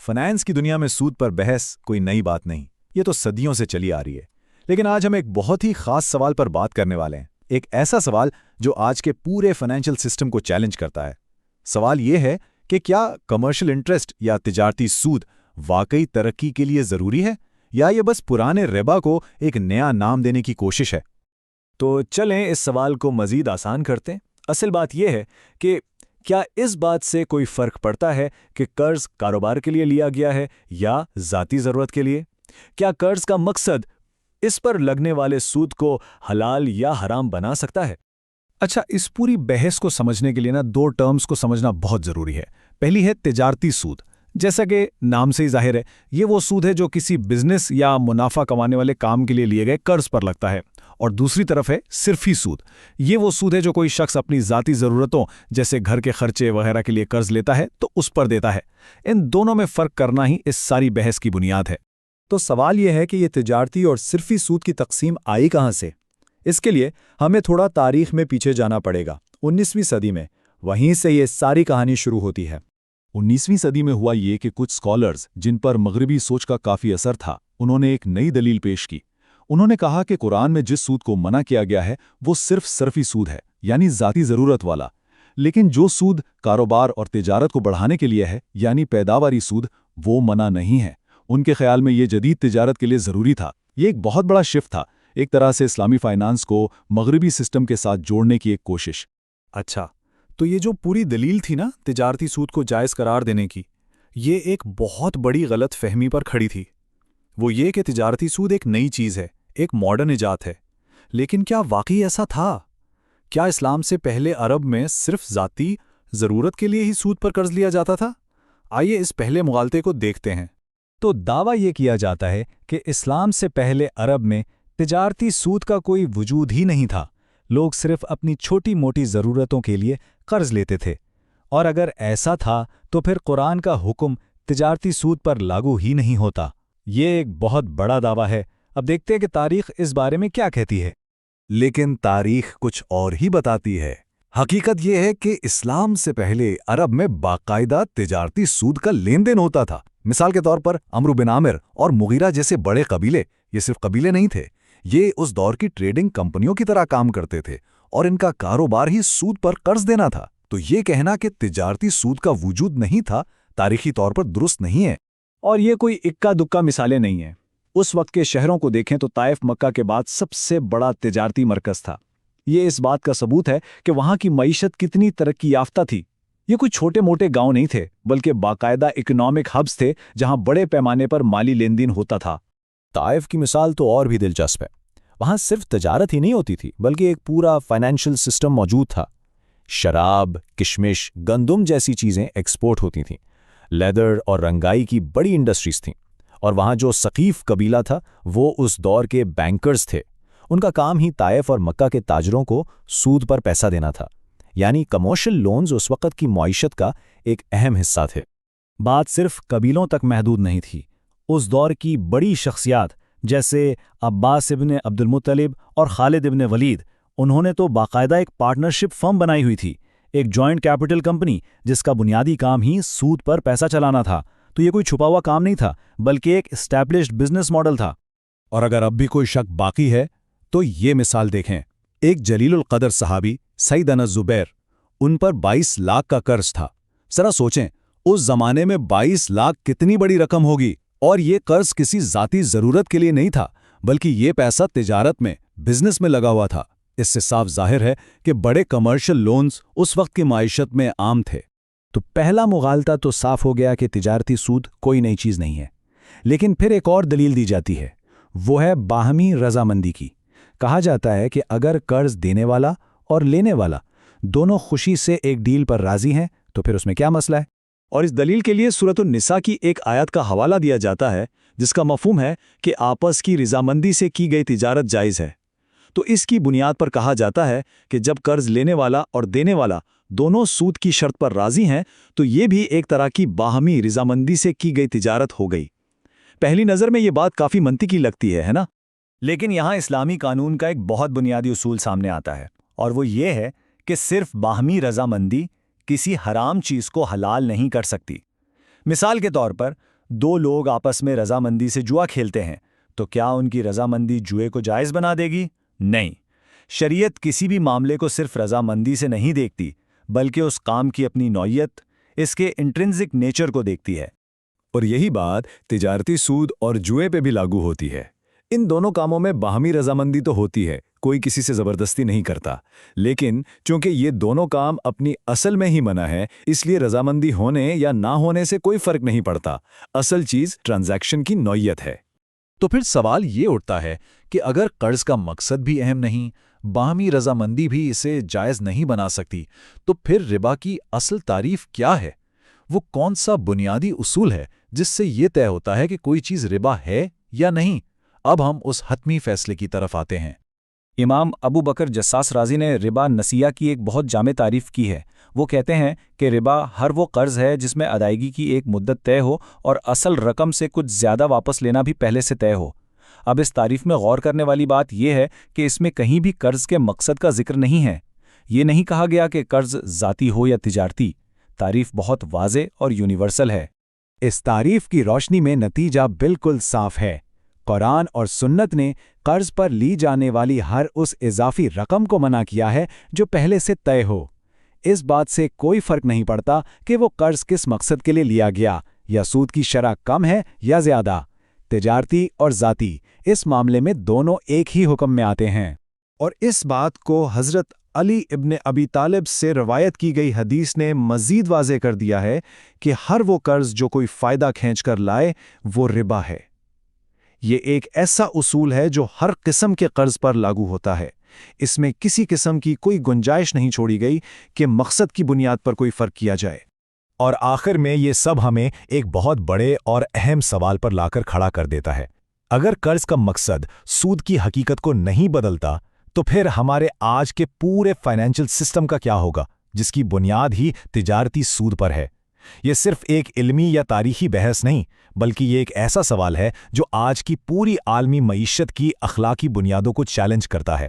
Finance کی دنیا میں سود پر بحث کوئی نئی بات نہیں، یہ تو صدیوں سے چلی آ رہی ہے۔ لیکن آج ہم ایک بہت ہی خاص سوال پر بات کرنے والے ہیں، ایک ایسا سوال جو آج کے پورے فائنینشیل سسٹم کو چیلنج کرتا ہے۔ سوال یہ ہے کہ کیا کمرشل انٹرسٹ یا تجارتی سود واقعی ترقی کے لیے ضروری ہے، یا یہ بس پرانے ربا کو ایک نیا نام دینے کی کوشش ہے؟ تو چلیں اس سوال کو مزید آسان کرتے ہیں۔ اصل بات یہ ہے کہ کیا اس بات سے کوئی فرق پڑتا ہے کہ قرض کاروبار کے لیے لیا گیا ہے یا ذاتی ضرورت کے لیے؟ کیا قرض کا مقصد اس پر لگنے والے سود کو حلال یا حرام بنا سکتا ہے؟ اچھا، اس پوری بحث کو سمجھنے کے لیے دو ٹرمز کو سمجھنا بہت ضروری ہے۔ پہلی ہے تجارتی سود، جیسا کہ نام سے ہی ظاہر ہے، یہ وہ سود ہے جو کسی بزنس یا منافع کمانے والے کام کے لیے لیے گئے قرض پر لگتا ہے۔ اور دوسری طرف ہے صرفی سود، یہ وہ سود ہے جو کوئی شخص اپنی ذاتی ضرورتوں جیسے گھر کے خرچے وغیرہ کے لیے قرض لیتا ہے تو اس پر دیتا ہے۔ ان دونوں میں فرق کرنا ہی اس ساری بحث کی بنیاد ہے۔ تو سوال یہ ہے کہ یہ تجارتی اور صرفی سود کی تقسیم آئی کہاں سے؟ اس کے لیے ہمیں تھوڑا تاریخ میں پیچھے جانا پڑے گا۔ 19ویں صدی میں وہیں سے یہ ساری کہانی شروع ہوتی ہے۔ 19ویں صدی میں ہوا یہ کہ کچھ اسکالرز جن پر مغربی سوچ کا کافی اثر تھا، انہوں نے ایک نئی دلیل پیش کی۔ انہوں نے کہا کہ قرآن میں جس سود کو منع کیا گیا ہے وہ صرف صرفی سود ہے، یعنی ذاتی ضرورت والا، لیکن جو سود کاروبار اور تجارت کو بڑھانے کے لیے ہے، یعنی پیداواری سود، وہ منع نہیں ہے۔ ان کے خیال میں یہ جدید تجارت کے لیے ضروری تھا۔ یہ ایک بہت بڑا شفٹ تھا، ایک طرح سے اسلامی فائنانس کو مغربی سسٹم کے ساتھ جوڑنے کی ایک کوشش۔ اچھا، تو یہ جو پوری دلیل تھی تجارتی سود کو جائز قرار دینے کی، یہ ایک بہت بڑی غلط فہمی پر کھڑی تھی۔ وہ یہ کہ تجارتی سود ایک نئی چیز ہے، ایک ماڈرن ایجاد ہے۔ لیکن کیا واقعی ایسا تھا؟ کیا اسلام سے پہلے عرب میں صرف ذاتی ضرورت کے لیے ہی سود پر قرض لیا جاتا تھا؟ آئیے اس پہلے مغالطے کو دیکھتے ہیں۔ تو دعویٰ یہ کیا جاتا ہے کہ اسلام سے پہلے عرب میں تجارتی سود کا کوئی وجود ہی نہیں تھا۔ لوگ صرف اپنی چھوٹی موٹی ضرورتوں کے لیے قرض لیتے تھے، اور اگر ایسا تھا تو پھر قرآن کا حکم تجارتی سود پر لاگو ہی نہیں ہوتا۔ یہ ایک بہت بڑا دعویٰ ہے۔ اب دیکھتے ہیں کہ تاریخ اس بارے میں کیا کہتی ہے۔ لیکن تاریخ کچھ اور ہی بتاتی ہے۔ حقیقت یہ ہے کہ اسلام سے پہلے عرب میں باقاعدہ تجارتی سود کا لین دین ہوتا تھا۔ مثال کے طور پر عمرو بن عامر اور مغیرہ جیسے بڑے قبیلے، یہ صرف قبیلے نہیں تھے، یہ اس دور کی ٹریڈنگ کمپنیوں کی طرح کام کرتے تھے، اور ان کا کاروبار ہی سود پر قرض دینا تھا۔ تو یہ کہنا کہ تجارتی سود کا وجود نہیں تھا تاریخی طور پر درست نہیں ہے۔ اور یہ کوئی اکا دکا مثالیں نہیں ہیں۔ اس وقت کے شہروں کو دیکھیں تو طائف مکہ کے بعد سب سے بڑا تجارتی مرکز تھا۔ یہ اس بات کا ثبوت ہے کہ وہاں کی معیشت کتنی ترقی یافتہ تھی۔ یہ کوئی چھوٹے موٹے گاؤں نہیں تھے، بلکہ باقاعدہ اکنامک ہبز تھے جہاں بڑے پیمانے پر مالی لین دین ہوتا تھا۔ طائف کی مثال تو اور بھی دلچسپ ہے۔ وہاں صرف تجارت ہی نہیں ہوتی تھی، بلکہ ایک پورا فائنینشیل سسٹم موجود تھا۔ شراب، کشمش، گندم جیسی چیزیں ایکسپورٹ ہوتی تھیں۔ لیدر اور رنگائی کی بڑی انڈسٹریز تھیں، اور وہاں جو ثقیف قبیلہ تھا وہ اس دور کے بینکرز تھے۔ ان کا کام ہی طائف اور مکہ کے تاجروں کو سود پر پیسہ دینا تھا، یعنی کمرشل لونز اس وقت کی معیشت کا ایک اہم حصہ تھے۔ بات صرف قبیلوں تک محدود نہیں تھی۔ اس دور کی بڑی شخصیات جیسے عباس ابن عبد المطلب اور خالد ابن ولید، انہوں نے تو باقاعدہ ایک پارٹنرشپ فرم بنائی ہوئی تھی، ایک جوائنٹ کیپٹل کمپنی جس کا بنیادی کام ہی سود پر پیسہ چلانا تھا۔ تو یہ کوئی چھپا ہوا کام نہیں تھا، بلکہ ایک اسٹیبلشڈ بزنس ماڈل تھا۔ اور اگر اب بھی کوئی شک باقی ہے تو یہ مثال دیکھیں۔ ایک جلیل القدر صحابی سیدنا زبیر، ان پر 22 لاکھ کا قرض تھا۔ ذرا سوچیں، اس زمانے میں 22 لاکھ کتنی بڑی رقم ہوگی، اور یہ قرض کسی ذاتی ضرورت کے لیے نہیں تھا، بلکہ یہ پیسہ تجارت میں، بزنس میں لگا ہوا تھا۔ اس سے صاف ظاہر ہے کہ بڑے کمرشل لونز اس وقت کی معیشت میں عام تھے۔ تو پہلا مغالطہ تو صاف ہو گیا کہ تجارتی سود کوئی نئی چیز نہیں ہے۔ لیکن پھر ایک اور دلیل دی جاتی ہے، وہ ہے باہمی رضامندی کی۔ کہا جاتا ہے کہ اگر قرض دینے والا اور لینے والا دونوں خوشی سے ایک ڈیل پر راضی ہیں تو پھر اس میں کیا مسئلہ ہے؟ اور اس دلیل کے لیے سورۃ النساء کی ایک آیت کا حوالہ دیا جاتا ہے جس کا مفہوم ہے کہ آپس کی رضامندی سے کی گئی تجارت جائز ہے۔ تو اس کی بنیاد پر کہا جاتا ہے کہ جب قرض لینے والا اور دینے والا دونوں سود کی شرط پر راضی ہیں تو یہ بھی ایک طرح کی باہمی رضامندی سے کی گئی تجارت ہو گئی۔ پہلی نظر میں یہ بات کافی منطقی لگتی ہے نا؟ لیکن یہاں اسلامی قانون کا ایک بہت بنیادی اصول سامنے آتا ہے، اور وہ یہ ہے کہ صرف باہمی رضامندی کسی حرام چیز کو حلال نہیں کر سکتی۔ مثال کے طور پر دو لوگ آپس میں رضامندی سے جوا کھیلتے ہیں تو کیا ان کی رضامندی جوئے کو جائز بنا دے گی؟ نہیں۔ شریعت کسی بھی معاملے کو صرف رضامندی سے نہیں دیکھتی، بلکہ اس کام کی اپنی نوعیت، اس کے انٹرنزک نیچر کو دیکھتی ہے۔ اور یہی بات تجارتی سود اور جوئے پہ بھی لاگو ہوتی ہے۔ ان دونوں کاموں میں باہمی رضامندی تو ہوتی ہے، کوئی کسی سے زبردستی نہیں کرتا، لیکن چونکہ یہ دونوں کام اپنی اصل میں ہی منع ہے، اس لیے رضامندی ہونے یا نہ ہونے سے کوئی فرق نہیں پڑتا۔ اصل چیز ٹرانزیکشن کی نوعیت ہے۔ تو پھر سوال یہ اٹھتا ہے کہ اگر قرض کا مقصد بھی اہم نہیں، باہمی رضامندی بھی اسے جائز نہیں بنا سکتی، تو پھر ربا کی اصل تعریف کیا ہے؟ وہ کون سا بنیادی اصول ہے جس سے یہ طے ہوتا ہے کہ کوئی چیز ربا ہے یا نہیں؟ اب ہم اس حتمی فیصلے کی طرف آتے ہیں۔ امام ابو بکر جساس رازی نے ربا نسیہ کی ایک بہت جامع تعریف کی ہے۔ وہ کہتے ہیں کہ ربا ہر وہ قرض ہے جس میں ادائیگی کی ایک مدت طے ہو اور اصل رقم سے کچھ زیادہ واپس لینا بھی پہلے سے طے ہو۔ اب اس تعریف میں غور کرنے والی بات یہ ہے کہ اس میں کہیں بھی قرض کے مقصد کا ذکر نہیں ہے۔ یہ نہیں کہا گیا کہ قرض ذاتی ہو یا تجارتی۔ تعریف بہت واضح اور یونیورسل ہے۔ اس تعریف کی روشنی میں نتیجہ بالکل صاف ہے۔ قرآن اور سنت نے قرض پر لی جانے والی ہر اس اضافی رقم کو منع کیا ہے جو پہلے سے طے ہو۔ اس بات سے کوئی فرق نہیں پڑتا کہ وہ قرض کس مقصد کے لیے لیا گیا، یا سود کی شرح کم ہے یا زیادہ۔ تجارتی اور ذاتی، اس معاملے میں دونوں ایک ہی حکم میں آتے ہیں۔ اور اس بات کو حضرت علی ابن ابی طالب سے روایت کی گئی حدیث نے مزید واضح کر دیا ہے کہ ہر وہ قرض جو کوئی فائدہ کھینچ کر لائے وہ ربا ہے۔ یہ ایک ایسا اصول ہے جو ہر قسم کے قرض پر لاگو ہوتا ہے۔ اس میں کسی قسم کی کوئی گنجائش نہیں چھوڑی گئی کہ مقصد کی بنیاد پر کوئی فرق کیا جائے۔ اور آخر میں یہ سب ہمیں ایک بہت بڑے اور اہم سوال پر لا کر کھڑا کر دیتا ہے۔ اگر قرض کا مقصد سود کی حقیقت کو نہیں بدلتا، تو پھر ہمارے آج کے پورے فائنینشل سسٹم کا کیا ہوگا، جس کی بنیاد ہی تجارتی سود پر ہے؟ یہ صرف ایک علمی یا تاریخی بحث نہیں، بلکہ یہ ایک ایسا سوال ہے جو آج کی پوری عالمی معیشت کی اخلاقی بنیادوں کو چیلنج کرتا ہے۔